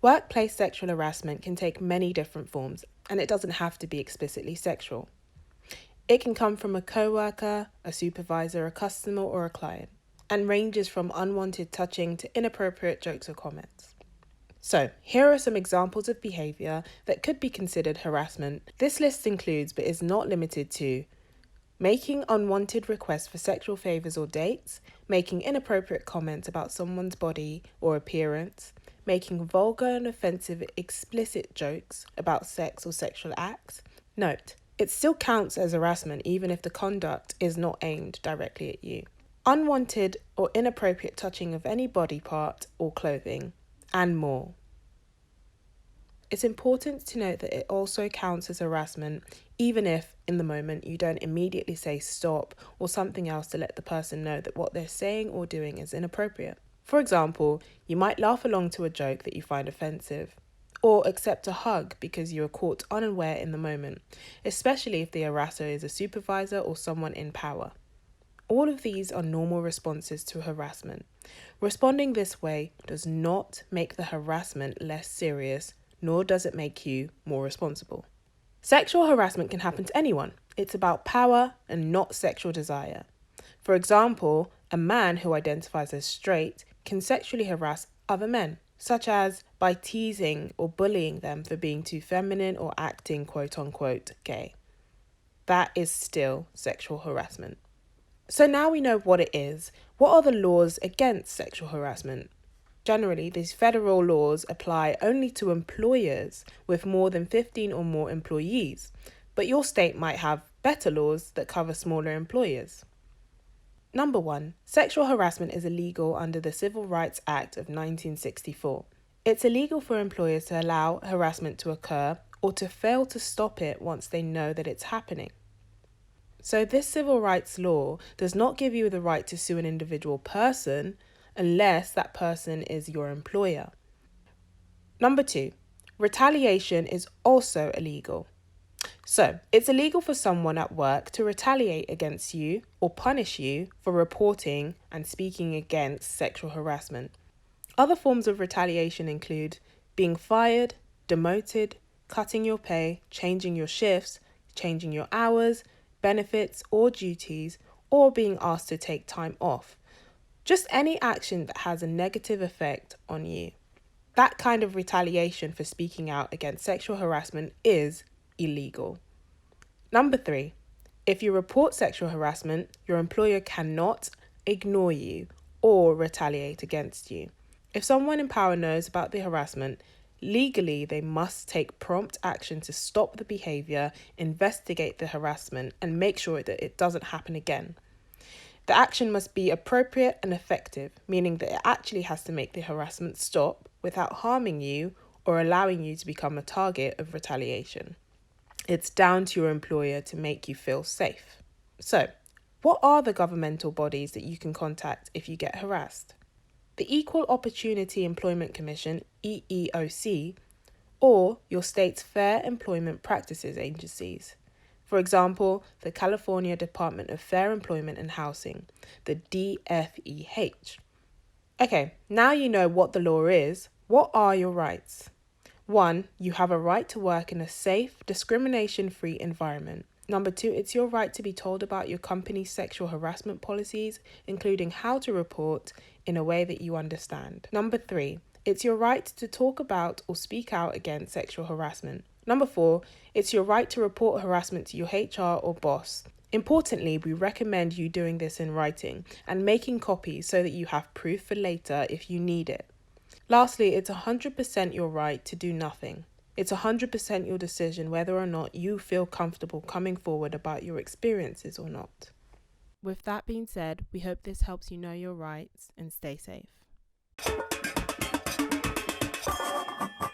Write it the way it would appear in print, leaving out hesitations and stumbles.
Workplace sexual harassment can take many different forms, and it doesn't have to be explicitly sexual. It can come from a coworker, a supervisor, a customer, or a client, and ranges from unwanted touching to inappropriate jokes or comments. So, here are some examples of behaviour that could be considered harassment. This list includes, but is not limited to, making unwanted requests for sexual favours or dates, making inappropriate comments about someone's body or appearance, making vulgar and offensive explicit jokes about sex or sexual acts. Note, it still counts as harassment even if the conduct is not aimed directly at you. Unwanted or inappropriate touching of any body part or clothing, and more. It's important to note that it also counts as harassment, even if, in the moment, you don't immediately say stop or something else to let the person know that what they're saying or doing is inappropriate. For example, you might laugh along to a joke that you find offensive, or accept a hug because you are caught unaware in the moment, especially if the harasser is a supervisor or someone in power. All of these are normal responses to harassment. Responding this way does not make the harassment less serious, nor does it make you more responsible. Sexual harassment can happen to anyone. It's about power and not sexual desire. For example, a man who identifies as straight can sexually harass other men, such as by teasing or bullying them for being too feminine or acting quote-unquote gay. That is still sexual harassment. So now we know what it is. What are the laws against sexual harassment? Generally, these federal laws apply only to employers with more than 15 or more employees, but your state might have better laws that cover smaller employers. Number 1, sexual harassment is illegal under the Civil Rights Act of 1964. It's illegal for employers to allow harassment to occur or to fail to stop it once they know that it's happening. So this civil rights law does not give you the right to sue an individual person unless that person is your employer. Number 2, retaliation is also illegal. So it's illegal for someone at work to retaliate against you or punish you for reporting and speaking against sexual harassment. Other forms of retaliation include being fired, demoted, cutting your pay, changing your shifts, changing your hours, benefits or duties, or being asked to take time off. Just any action that has a negative effect on you. That kind of retaliation for speaking out against sexual harassment is illegal. Number 3, if you report sexual harassment, your employer cannot ignore you or retaliate against you. If someone in power knows about the harassment, legally, they must take prompt action to stop the behaviour, investigate the harassment, and make sure that it doesn't happen again. The action must be appropriate and effective, meaning that it actually has to make the harassment stop without harming you or allowing you to become a target of retaliation. It's down to your employer to make you feel safe. So, what are the governmental bodies that you can contact if you get harassed? The Equal Opportunity Employment Commission, EEOC, or your state's Fair Employment Practices agencies. For example, the California Department of Fair Employment and Housing, the DFEH. Okay, now you know what the law is. What are your rights? 1, you have a right to work in a safe, discrimination-free environment. Number 2, it's your right to be told about your company's sexual harassment policies, including how to report in a way that you understand. Number 3, it's your right to talk about or speak out against sexual harassment. Number 4, it's your right to report harassment to your HR or boss. Importantly, we recommend you doing this in writing and making copies so that you have proof for later if you need it. Lastly, it's 100% your right to do nothing. It's 100% your decision whether or not you feel comfortable coming forward about your experiences or not. With that being said, we hope this helps you know your rights and stay safe.